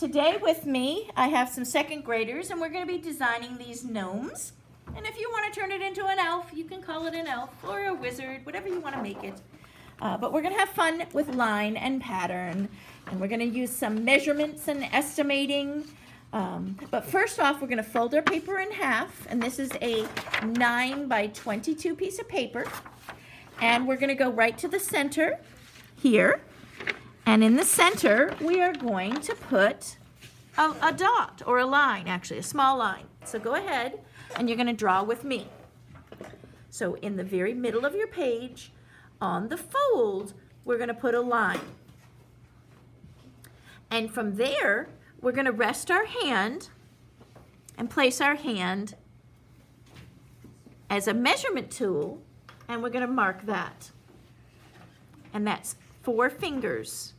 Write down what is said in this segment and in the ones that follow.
Today with me, I have some second graders, and we're going to be designing these gnomes. And if you want to turn it into an elf, you can call it an elf or a wizard, whatever you want to make it. But we're going to have fun with line and pattern, and we're going to use some measurements and estimating. But first off, we're going to fold our paper in half, and this is a 9 by 22 piece of paper. And we're going to go right to the center here. And in the center, we are going to put a dot, or a line, actually, a small line. So go ahead, and you're going to draw with me. So in the very middle of your page, on the fold, we're going to put a line. And from there, we're going to rest our hand and place our hand as a measurement tool, and we're going to mark that. And that's 4 fingers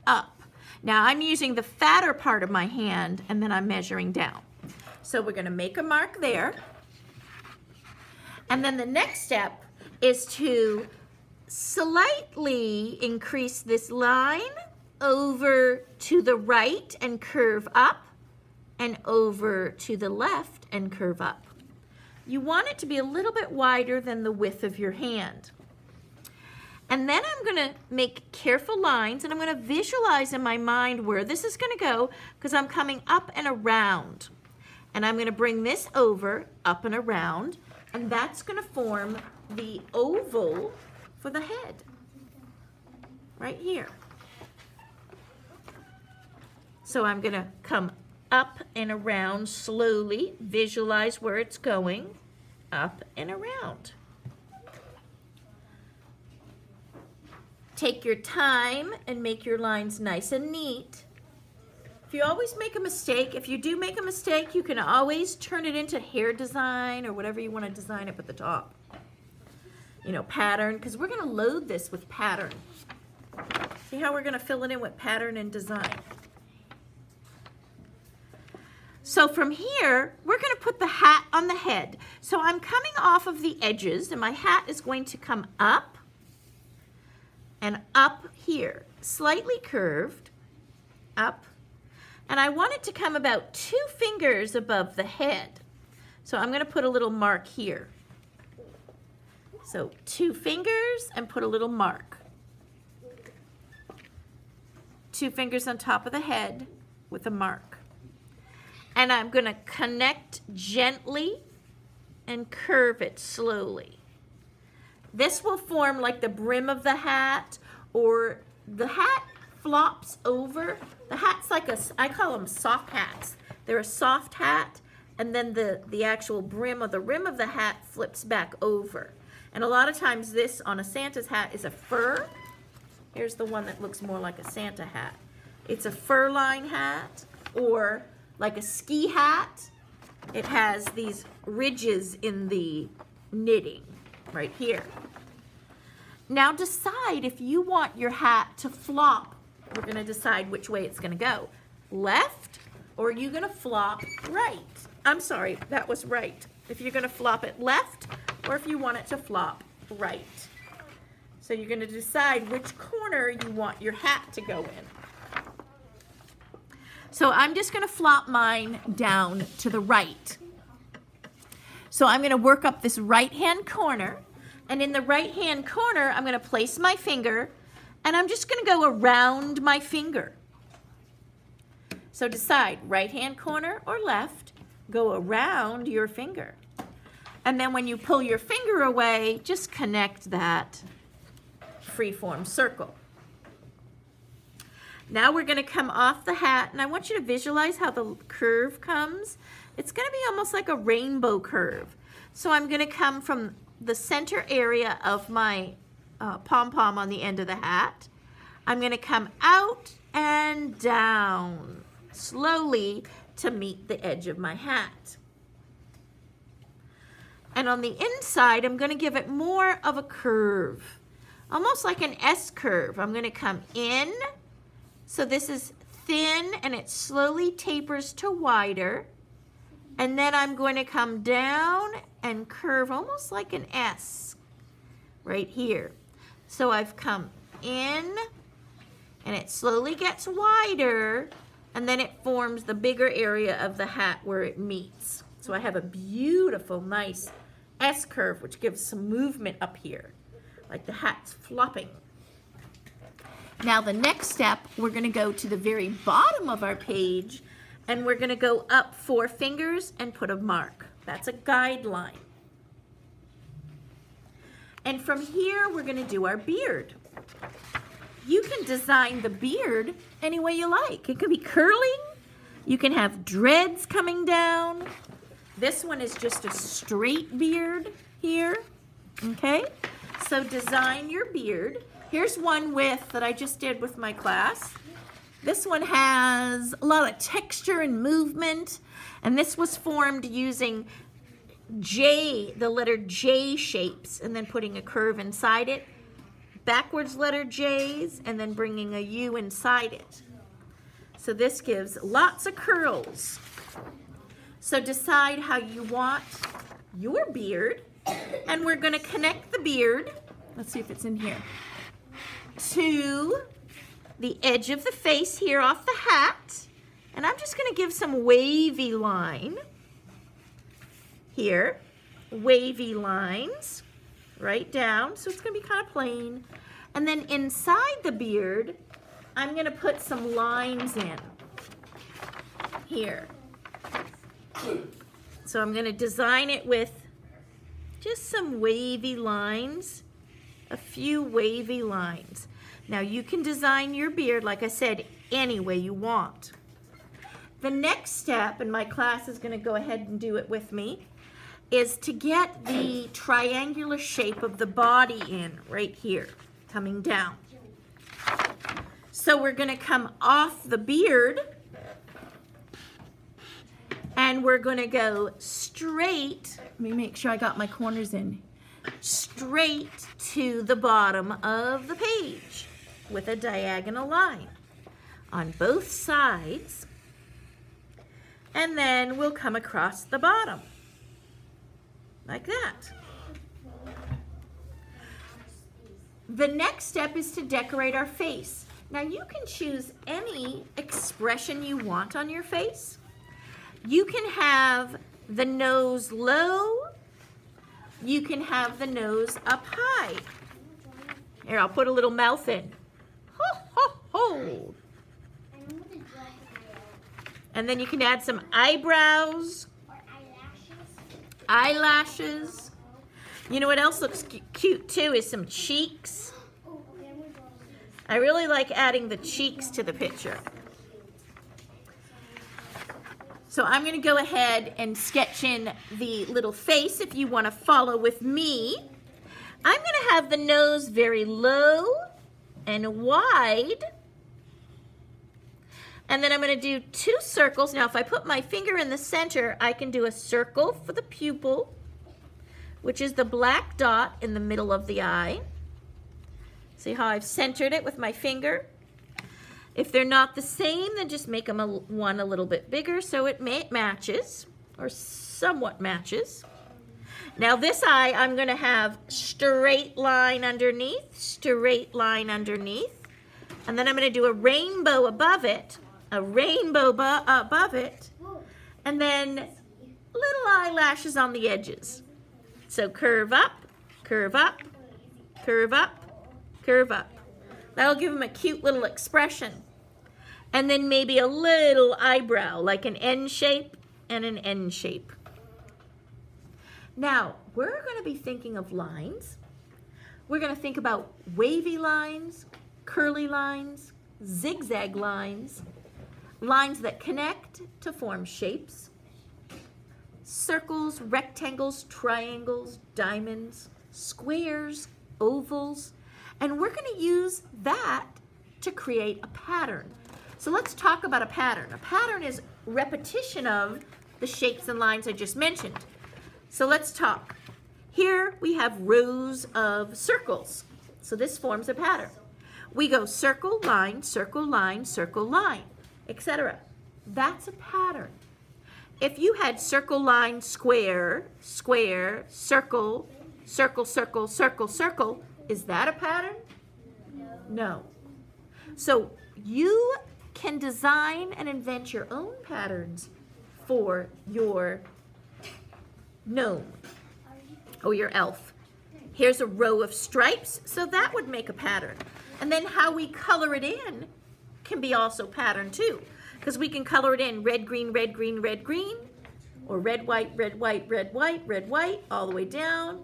up. Now I'm using the fatter part of my hand, and then I'm measuring down. So we're going to make a mark there. And then the next step is to slightly increase this line over to the right and curve up, and over to the left and curve up. You want it to be a little bit wider than the width of your hand. And then I'm going to make careful lines, and I'm going to visualize in my mind where this is going to go, because I'm coming up and around. And I'm going to bring this over, up and around, and that's going to form the oval for the head, right here. So I'm going to come up and around slowly, visualize where it's going, up and around. Take your time and make your lines nice and neat. If you always make a mistake, if you do make a mistake, you can always turn it into hair design or whatever you want to design up at the top. You know, pattern, because we're going to load this with pattern. See how we're going to fill it in with pattern and design. So from here, we're going to put the hat on the head. So I'm coming off of the edges, and my hat is going to come up and up here, slightly curved, up. And I want it to come about 2 fingers above the head. So I'm going to put a little mark here. So 2 fingers and put a little mark. 2 fingers on top of the head with a mark. And I'm going to connect gently and curve it slowly. This will form like the brim of the hat, or the hat flops over. The hat's like I call them soft hats. They're a soft hat, and then the actual brim of the rim of the hat flips back over. And a lot of times this on a Santa's hat is a fur. Here's the one that looks more like a Santa hat. It's a fur line hat, or like a ski hat. It has these ridges in the knitting right here. Now decide if you want your hat to flop. We're going to decide which way it's going to go. Left, or are you going to flop right? I'm sorry, that was right. If you're going to flop it left, or if you want it to flop right. So you're going to decide which corner you want your hat to go in. So I'm just going to flop mine down to the right. So I'm going to work up this right-hand corner. And in the right-hand corner, I'm going to place my finger, and I'm just going to go around my finger. So decide, right-hand corner or left, go around your finger. And then when you pull your finger away, just connect that free-form circle. Now we're going to come off the hat, and I want you to visualize how the curve comes. It's going to be almost like a rainbow curve. So I'm going to come from the center area of my pom-pom on the end of the hat. I'm going to come out and down slowly to meet the edge of my hat. And on the inside, I'm going to give it more of a curve, almost like an S curve. I'm going to come in, so this is thin, and it slowly tapers to wider. And then I'm going to come down and curve almost like an S right here. So I've come in, and it slowly gets wider, and then it forms the bigger area of the hat where it meets. So I have a beautiful, nice S-curve, which gives some movement up here, like the hat's flopping. Now the next step, we're going to go to the very bottom of our page, and we're going to go up 4 fingers and put a mark. That's a guideline. And from here, we're going to do our beard. You can design the beard any way you like. It could be curling. You can have dreads coming down. This one is just a straight beard here. Okay? So design your beard. Here's one that I just did with my class. This one has a lot of texture and movement. And this was formed using the letter J shapes, and then putting a curve inside it. Backwards letter J's, and then bringing a U inside it. So this gives lots of curls. So decide how you want your beard, and we're going to connect the beard, let's see if it's in here, to the edge of the face here off the hat. And I'm just going to give some wavy line here, wavy lines right down, so it's going to be kind of plain. And then inside the beard, I'm going to put some lines in here. So I'm going to design it with just some wavy lines, a few wavy lines. Now you can design your beard, like I said, any way you want. The next step, and my class is going to go ahead and do it with me, is to get the triangular shape of the body in right here, coming down. So we're going to come off the beard, and we're going to go straight, let me make sure I got my corners in, straight to the bottom of the page with a diagonal line on both sides, and then we'll come across the bottom. Like that. The next step is to decorate our face. Now you can choose any expression you want on your face. You can have the nose low. You can have the nose up high. Here, I'll put a little mouth in. Ho, ho, ho. And then you can add some eyebrows. Eyelashes. You know what else looks cute too is some cheeks. I really like adding the cheeks to the picture. So I'm going to go ahead and sketch in the little face if you want to follow with me. I'm going to have the nose very low and wide. And then I'm going to do 2 circles. Now, if I put my finger in the center, I can do a circle for the pupil, which is the black dot in the middle of the eye. See how I've centered it with my finger? If they're not the same, then just make them one a little bit bigger so it matches, or somewhat matches. Now this eye, I'm going to have straight line underneath, straight line underneath. And then I'm going to do a rainbow above it. A rainbow above it, and then little eyelashes on the edges. So curve up, curve up, curve up, curve up. That'll give them a cute little expression. And then maybe a little eyebrow, like an N shape and an N shape. Now, we're going to be thinking of lines. We're going to think about wavy lines, curly lines, zigzag lines, lines that connect to form shapes, circles, rectangles, triangles, diamonds, squares, ovals, and we're going to use that to create a pattern. So let's talk about a pattern. A pattern is repetition of the shapes and lines I just mentioned. So let's talk. Here we have rows of circles. So this forms a pattern. We go circle, line, circle, line, circle, line, etc. That's a pattern. If you had circle, line, square, square, circle, circle, circle, circle, circle, is that a pattern? No. So you can design and invent your own patterns for your gnome or your elf. Here's a row of stripes, so that would make a pattern. And then how we color it in can be also pattern too, because we can color it in red, green, red, green, red, green, or red, white, red, white, red, white, red, white, all the way down.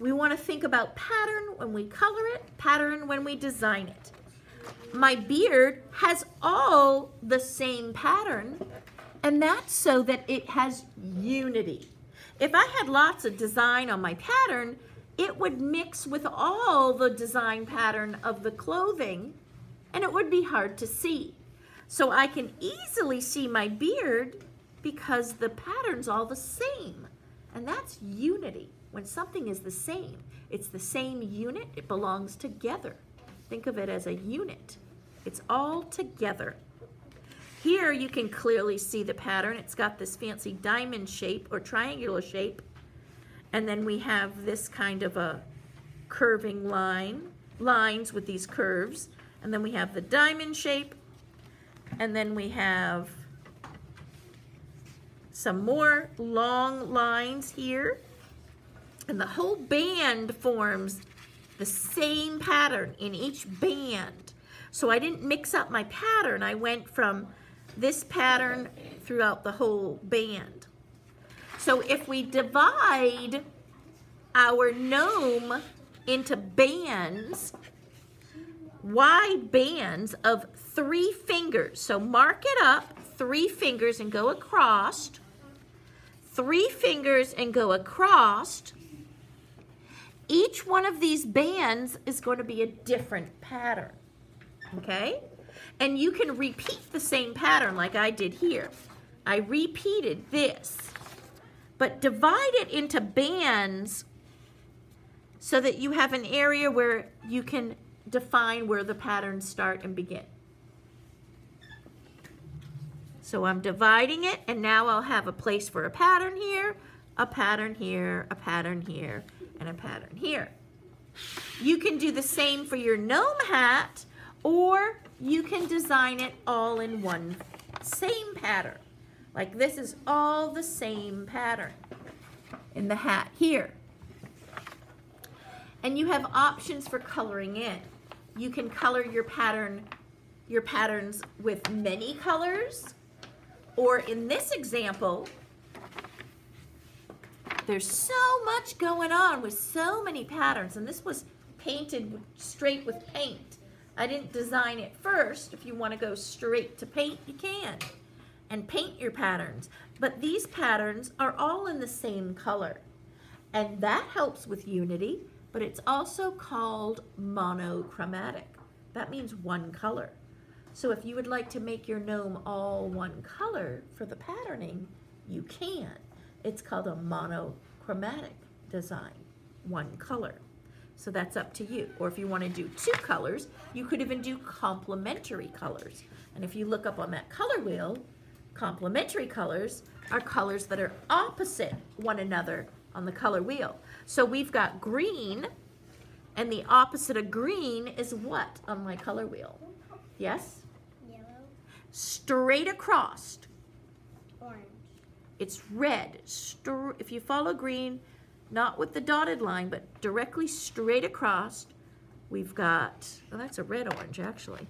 We want to think about pattern when we color it, pattern when we design it. My beard has all the same pattern, and that's so that it has unity. If I had lots of design on my pattern, it would mix with all the design pattern of the clothing, and it would be hard to see. So I can easily see my beard because the pattern's all the same, and that's unity. When something is the same, it's the same unit, it belongs together. Think of it as a unit. It's all together. Here you can clearly see the pattern. It's got this fancy diamond shape or triangular shape. And then we have this kind of a curving lines with these curves. And then we have the diamond shape. And then we have some more long lines here. And the whole band forms the same pattern in each band. So I didn't mix up my pattern. I went from this pattern throughout the whole band. So if we divide our gnome into bands, wide bands of 3 fingers. So mark it up, 3 fingers and go across. 3 fingers and go across. Each one of these bands is going to be a different pattern, okay? And you can repeat the same pattern like I did here. I repeated this, but divide it into bands so that you have an area where you can define where the patterns start and begin. So I'm dividing it, and now I'll have a place for a pattern here, a pattern here, a pattern here, and a pattern here. You can do the same for your gnome hat, or you can design it all in one same pattern. Like this is all the same pattern in the hat here. And you have options for coloring in. You can color your patterns with many colors, or in this example, there's so much going on with so many patterns, and this was painted straight with paint. I didn't design it first. If you want to go straight to paint, you can, and paint your patterns. But these patterns are all in the same color, and that helps with unity, but it's also called monochromatic. That means one color. So if you would like to make your gnome all one color for the patterning, you can. It's called a monochromatic design, one color. So that's up to you. Or if you want to do 2 colors, you could even do complementary colors. And if you look up on that color wheel, complementary colors are colors that are opposite one another on the color wheel. So we've got green, and the opposite of green is what on my color wheel? Yes? Yellow. Straight across. Orange. It's red. If you follow green, not with the dotted line, but directly straight across, we've got, oh, that's a red-orange actually.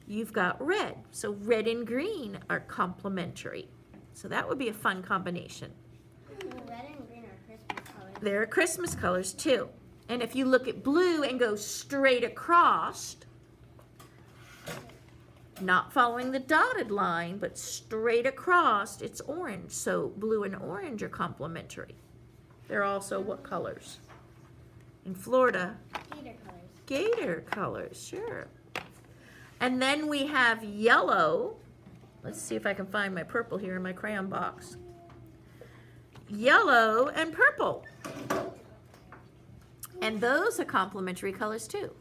You've got red. So red and green are complementary. So that would be a fun combination. Red and green are Christmas colors. They're Christmas colors too. And if you look at blue and go straight across, not following the dotted line, but straight across, it's orange. So blue and orange are complementary. They're also what colors? In Florida? Gator colors. Gator colors, sure. And then we have yellow. Let's see if I can find my purple here in my crayon box. Yellow and purple. And those are complementary colors too.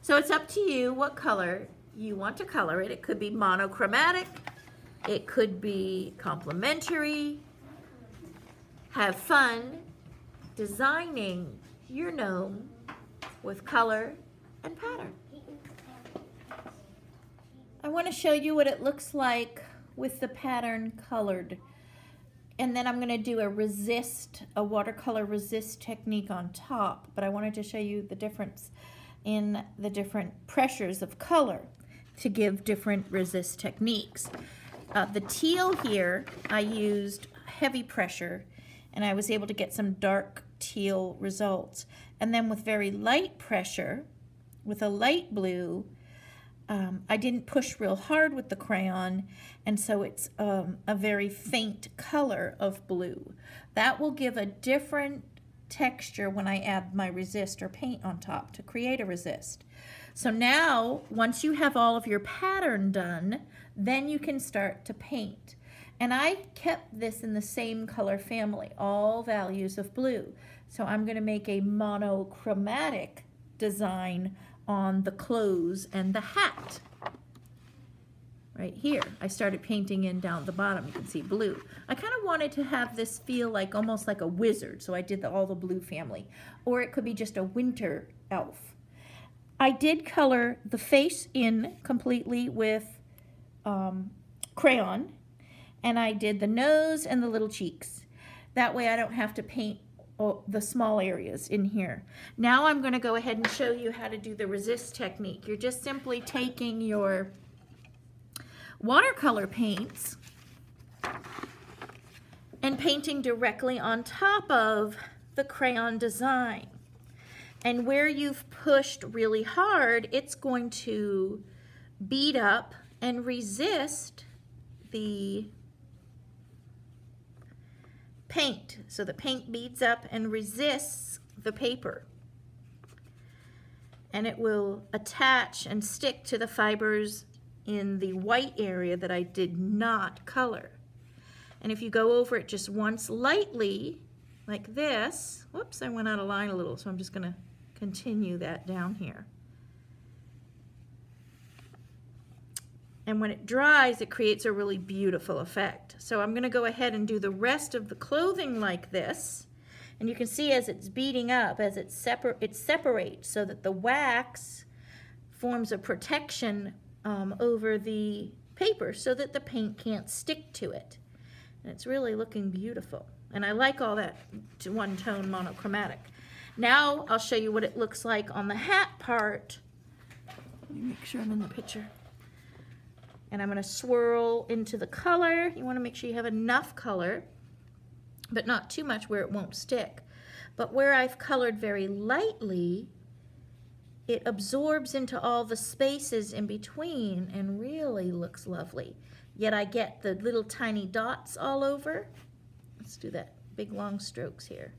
So it's up to you what color you want to color it. It could be monochromatic. It could be complementary. Have fun designing your gnome with color and pattern. I want to show you what it looks like with the pattern colored. And then I'm going to do a watercolor resist technique on top, but I wanted to show you the difference in the different pressures of color to give different resist techniques. The teal here, I used heavy pressure and I was able to get some dark teal results. And then with very light pressure, with a light blue, I didn't push real hard with the crayon, and so it's a very faint color of blue. That will give a different texture when I add my resist or paint on top to create a resist. So now, once you have all of your pattern done, then you can start to paint. And I kept this in the same color family, all values of blue. So I'm going to make a monochromatic design on the clothes and the hat. Right here, I started painting in down the bottom. You can see blue. I kind of wanted to have this feel like almost like a wizard, so I did all the blue family. Or it could be just a winter elf. I did color the face in completely with crayon, and I did the nose and the little cheeks. That way I don't have to paint the small areas in here. Now I'm going to go ahead and show you how to do the resist technique. You're just simply taking your watercolor paints and painting directly on top of the crayon design. And where you've pushed really hard, it's going to bead up and resist the paint. So the paint beads up and resists the paper. And it will attach and stick to the fibers in the white area that I did not color. And if you go over it just once lightly, like this, whoops, I went out of line a little, so I'm just going to continue that down here. And when it dries, it creates a really beautiful effect. So I'm going to go ahead and do the rest of the clothing like this. And you can see as it's beading up, as it separates so that the wax forms a protection over the paper so that the paint can't stick to it. And it's really looking beautiful. And I like all that one-tone monochromatic. Now I'll show you what it looks like on the hat part. Let me make sure I'm in the picture. And I'm going to swirl into the color. You want to make sure you have enough color, but not too much where it won't stick. But where I've colored very lightly, it absorbs into all the spaces in between and really looks lovely. Yet I get the little tiny dots all over. Let's do that big long strokes here.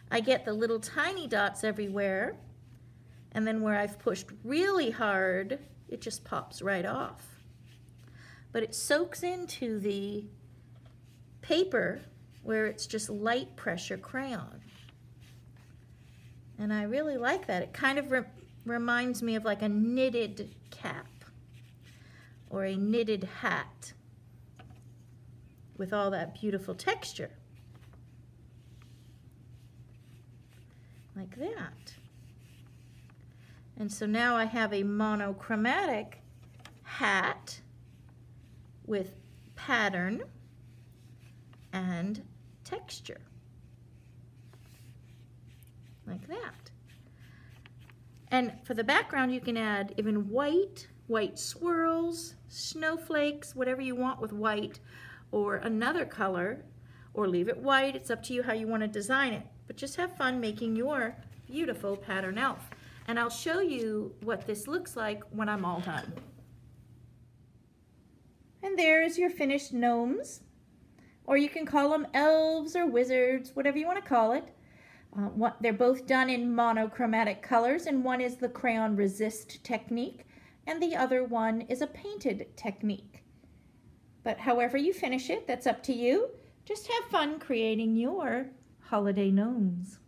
I get the little tiny dots everywhere, and then where I've pushed really hard, it just pops right off. But it soaks into the paper where it's just light pressure crayon. And I really like that. It kind of reminds me of like a knitted cap or a knitted hat with all that beautiful texture. Like that. And so now I have a monochromatic hat with pattern and texture. Like that. And for the background you can add even white swirls, snowflakes, whatever you want with white, or another color, or leave it white. It's up to you how you want to design it. But just have fun making your beautiful pattern elf. And I'll show you what this looks like when I'm all done. And there's your finished gnomes, or you can call them elves or wizards, whatever you want to call it. They're both done in monochromatic colors, and one is the crayon resist technique, and the other one is a painted technique. But however you finish it, that's up to you. Just have fun creating your holiday gnomes.